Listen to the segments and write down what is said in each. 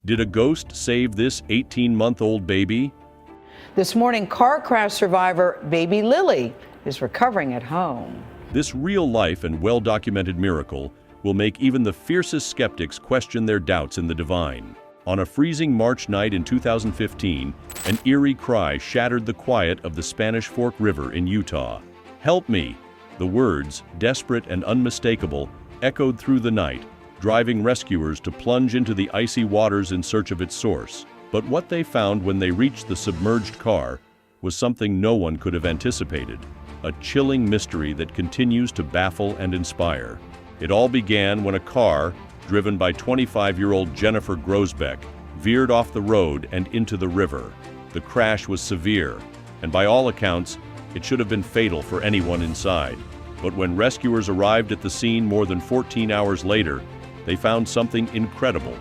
Did a ghost save this 18-month-old baby? This morning, car crash survivor baby Lily is recovering at home. This real-life and well-documented miracle will make even the fiercest skeptics question their doubts in the divine. On a freezing March night in 2015, an eerie cry shattered the quiet of the Spanish Fork River in Utah. "Help me!" The words, desperate and unmistakable, echoed through the night, driving rescuers to plunge into the icy waters in search of its source. But what they found when they reached the submerged car was something no one could have anticipated, a chilling mystery that continues to baffle and inspire. It all began when a car, driven by 25-year-old Jennifer Grosbeck, veered off the road and into the river. The crash was severe, and by all accounts, it should have been fatal for anyone inside. But when rescuers arrived at the scene more than 14 hours later, they found something incredible.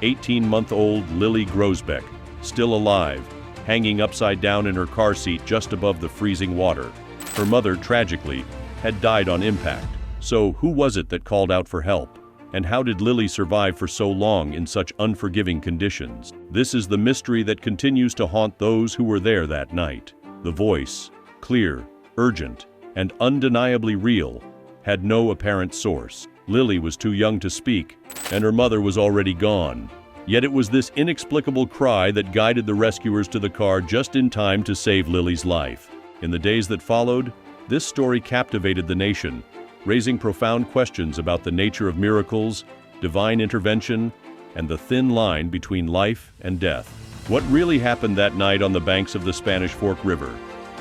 18-month-old Lily Grosbeck, still alive, hanging upside down in her car seat just above the freezing water. Her mother, tragically, had died on impact. So who was it that called out for help? And how did Lily survive for so long in such unforgiving conditions? This is the mystery that continues to haunt those who were there that night. The voice, clear, urgent, and undeniably real, had no apparent source. Lily was too young to speak, and her mother was already gone. Yet it was this inexplicable cry that guided the rescuers to the car just in time to save Lily's life. In the days that followed, this story captivated the nation, raising profound questions about the nature of miracles, divine intervention, and the thin line between life and death. What really happened that night on the banks of the Spanish Fork River?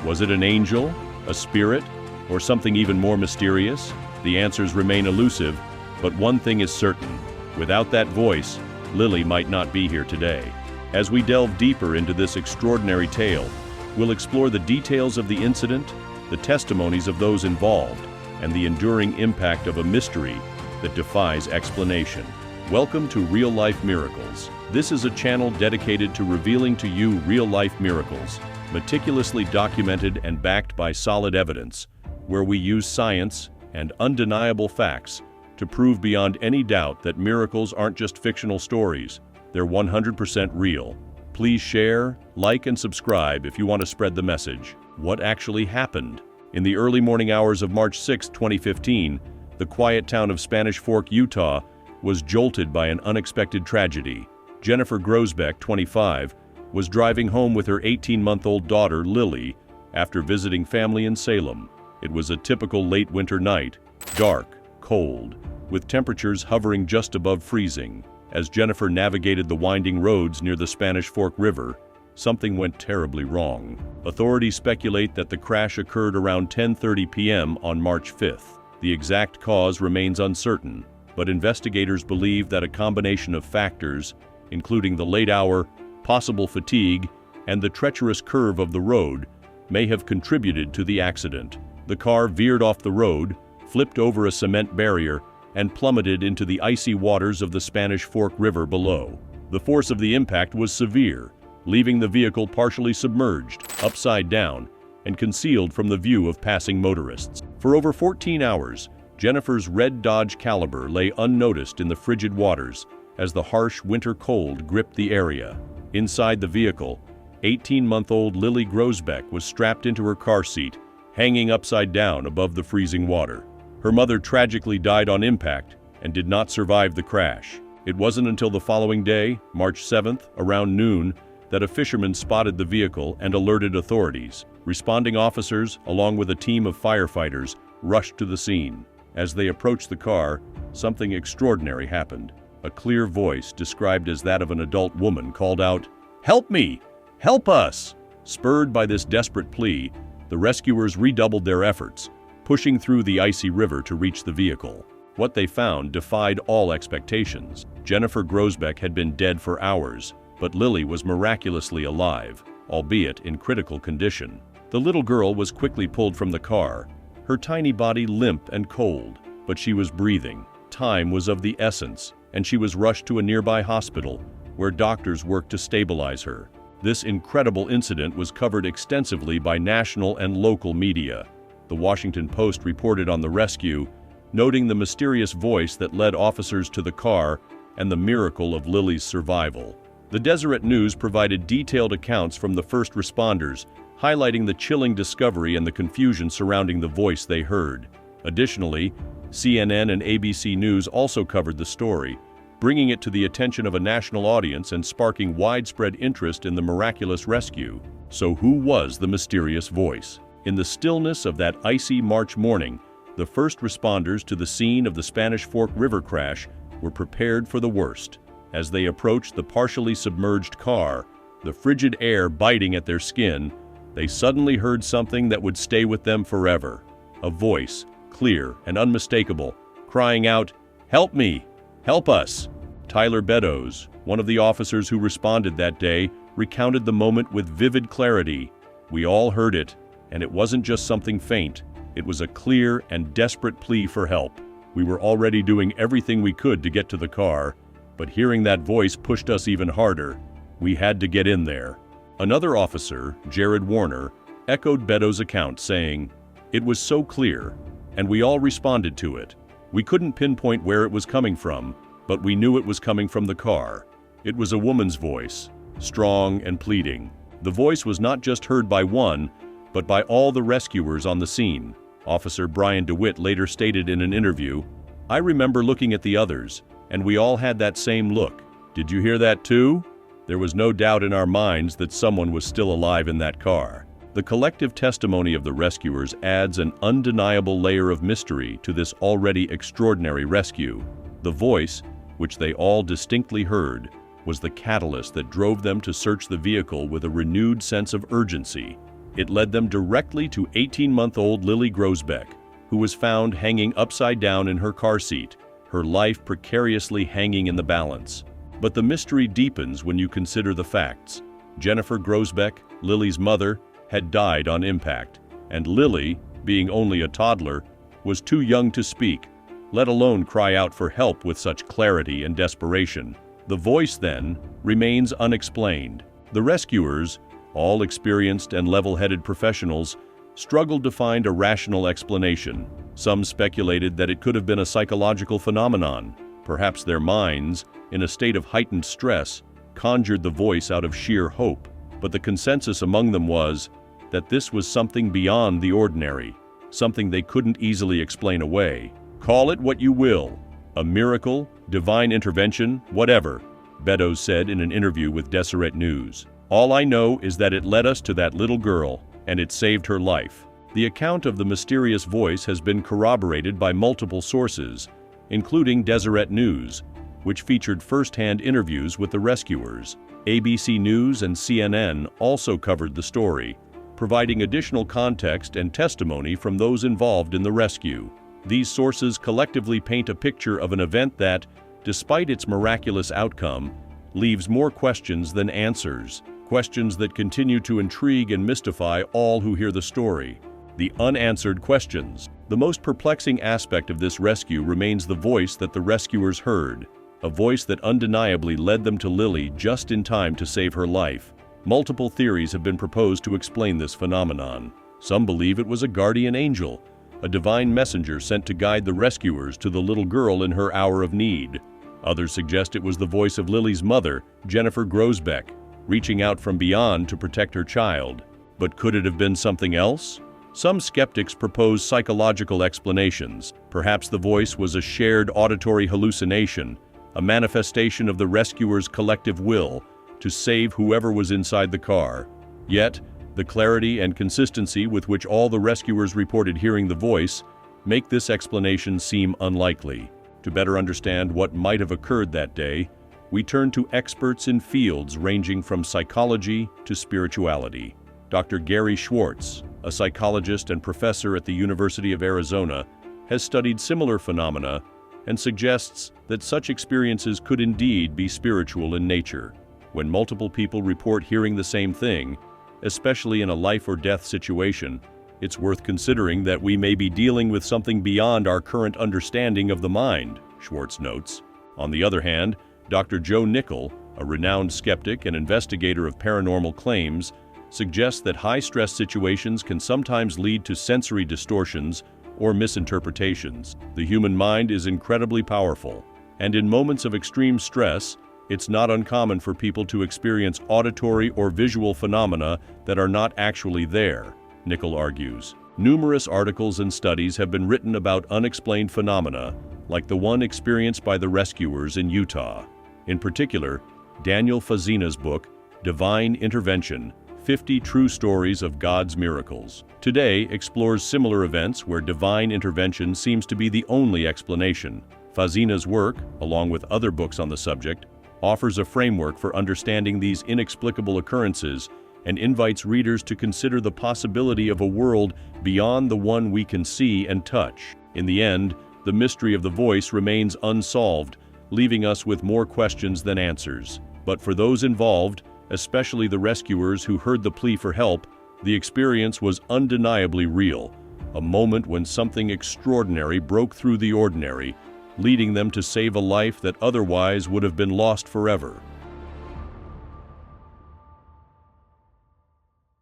Was it an angel, a spirit, or something even more mysterious? The answers remain elusive, but one thing is certain. Without that voice, Lily might not be here today. As we delve deeper into this extraordinary tale, we'll explore the details of the incident, the testimonies of those involved, and the enduring impact of a mystery that defies explanation. Welcome to Real Life Miracles. This is a channel dedicated to revealing to you real-life miracles, meticulously documented and backed by solid evidence, where we use science and undeniable facts to prove beyond any doubt that miracles aren't just fictional stories, they're 100% real. Please share, like, and subscribe if you want to spread the message. What actually happened? In the early morning hours of March 6, 2015, the quiet town of Spanish Fork, Utah, was jolted by an unexpected tragedy. Jennifer Grosbeck, 25, was driving home with her 18-month-old daughter, Lily, after visiting family in Salem. It was a typical late winter night, dark, cold, with temperatures hovering just above freezing. As Jennifer navigated the winding roads near the Spanish Fork River, something went terribly wrong. Authorities speculate that the crash occurred around 10:30 p.m. on March 5th. The exact cause remains uncertain, but investigators believe that a combination of factors, including the late hour, possible fatigue, and the treacherous curve of the road, may have contributed to the accident. The car veered off the road, flipped over a cement barrier, and plummeted into the icy waters of the Spanish Fork River below. The force of the impact was severe, leaving the vehicle partially submerged, upside down, and concealed from the view of passing motorists. For over 14 hours, Jennifer's red Dodge Caliber lay unnoticed in the frigid waters as the harsh winter cold gripped the area. Inside the vehicle, 18-month-old Lily Grosbeck was strapped into her car seat, hanging upside down above the freezing water. Her mother tragically died on impact and did not survive the crash. It wasn't until the following day, March 7th, around noon, that a fisherman spotted the vehicle and alerted authorities. Responding officers, along with a team of firefighters, rushed to the scene. As they approached the car, something extraordinary happened. A clear voice, described as that of an adult woman, called out, "Help me! Help us!" Spurred by this desperate plea, the rescuers redoubled their efforts, pushing through the icy river to reach the vehicle. What they found defied all expectations. Jennifer Grosbeck had been dead for hours, but Lily was miraculously alive, albeit in critical condition. The little girl was quickly pulled from the car, her tiny body limp and cold, but she was breathing. Time was of the essence, and she was rushed to a nearby hospital, where doctors worked to stabilize her. This incredible incident was covered extensively by national and local media. The Washington Post reported on the rescue, noting the mysterious voice that led officers to the car and the miracle of Lily's survival. The Deseret News provided detailed accounts from the first responders, highlighting the chilling discovery and the confusion surrounding the voice they heard. Additionally, CNN and ABC News also covered the story, bringing it to the attention of a national audience and sparking widespread interest in the miraculous rescue. So who was the mysterious voice? In the stillness of that icy March morning, the first responders to the scene of the Spanish Fork River crash were prepared for the worst. As they approached the partially submerged car, the frigid air biting at their skin, they suddenly heard something that would stay with them forever. A voice, clear and unmistakable, crying out, "Help me! Help us!" Tyler Beddoes, one of the officers who responded that day, recounted the moment with vivid clarity. "We all heard it, and it wasn't just something faint. It was a clear and desperate plea for help. We were already doing everything we could to get to the car, but hearing that voice pushed us even harder. We had to get in there." Another officer, Jared Warner, echoed Beddoes' account, saying, "It was so clear, and we all responded to it. We couldn't pinpoint where it was coming from, but we knew it was coming from the car. It was a woman's voice, strong and pleading. The voice was not just heard by one, but by all the rescuers on the scene." Officer Brian DeWitt later stated in an interview, "I remember looking at the others, and we all had that same look. Did you hear that too?" There was no doubt in our minds that someone was still alive in that car. The collective testimony of the rescuers adds an undeniable layer of mystery to this already extraordinary rescue. The voice, which they all distinctly heard, was the catalyst that drove them to search the vehicle with a renewed sense of urgency. It led them directly to 18-month-old Lily Grosbeck, who was found hanging upside down in her car seat, her life precariously hanging in the balance. But the mystery deepens when you consider the facts. Jennifer Grosbeck, Lily's mother, had died on impact, and Lily, being only a toddler, was too young to speak, let alone cry out for help with such clarity and desperation. The voice, then, remains unexplained. The rescuers, all experienced and level-headed professionals, struggled to find a rational explanation. Some speculated that it could have been a psychological phenomenon. Perhaps their minds, in a state of heightened stress, conjured the voice out of sheer hope. But the consensus among them was that this was something beyond the ordinary, something they couldn't easily explain away. "Call it what you will, a miracle, divine intervention, whatever," Beddoes said in an interview with Deseret News. "All I know is that it led us to that little girl, and it saved her life." The account of the mysterious voice has been corroborated by multiple sources, including Deseret News, which featured first-hand interviews with the rescuers. ABC News and CNN also covered the story, providing additional context and testimony from those involved in the rescue. These sources collectively paint a picture of an event that, despite its miraculous outcome, leaves more questions than answers, questions that continue to intrigue and mystify all who hear the story. The unanswered questions. The most perplexing aspect of this rescue remains the voice that the rescuers heard, a voice that undeniably led them to Lily just in time to save her life. Multiple theories have been proposed to explain this phenomenon. Some believe it was a guardian angel, a divine messenger sent to guide the rescuers to the little girl in her hour of need. Others suggest it was the voice of Lily's mother, Jennifer Grosbeck, reaching out from beyond to protect her child. But could it have been something else? Some skeptics propose psychological explanations. Perhaps the voice was a shared auditory hallucination, a manifestation of the rescuers' collective will to save whoever was inside the car. Yet, the clarity and consistency with which all the rescuers reported hearing the voice make this explanation seem unlikely. To better understand what might have occurred that day, we turn to experts in fields ranging from psychology to spirituality. Dr. Gary Schwartz, a psychologist and professor at the University of Arizona, has studied similar phenomena and suggests that such experiences could indeed be spiritual in nature. When multiple people report hearing the same thing, especially in a life or death situation, it's worth considering that we may be dealing with something beyond our current understanding of the mind, Schwartz notes. On the other hand, Dr. Joe Nickell, a renowned skeptic and investigator of paranormal claims, suggests that high-stress situations can sometimes lead to sensory distortions or misinterpretations. The human mind is incredibly powerful, and in moments of extreme stress, It's not uncommon for people to experience auditory or visual phenomena that are not actually there, Nichol argues. Numerous articles and studies have been written about unexplained phenomena, like the one experienced by the rescuers in Utah. In particular, Daniel Fazina's book, Divine Intervention: 50 True Stories of God's Miracles, today explores similar events where divine intervention seems to be the only explanation. Fazina's work, along with other books on the subject, offers a framework for understanding these inexplicable occurrences and invites readers to consider the possibility of a world beyond the one we can see and touch. In the end, the mystery of the voice remains unsolved, leaving us with more questions than answers. But for those involved, especially the rescuers who heard the plea for help, the experience was undeniably real, a moment when something extraordinary broke through the ordinary, leading them to save a life that otherwise would have been lost forever.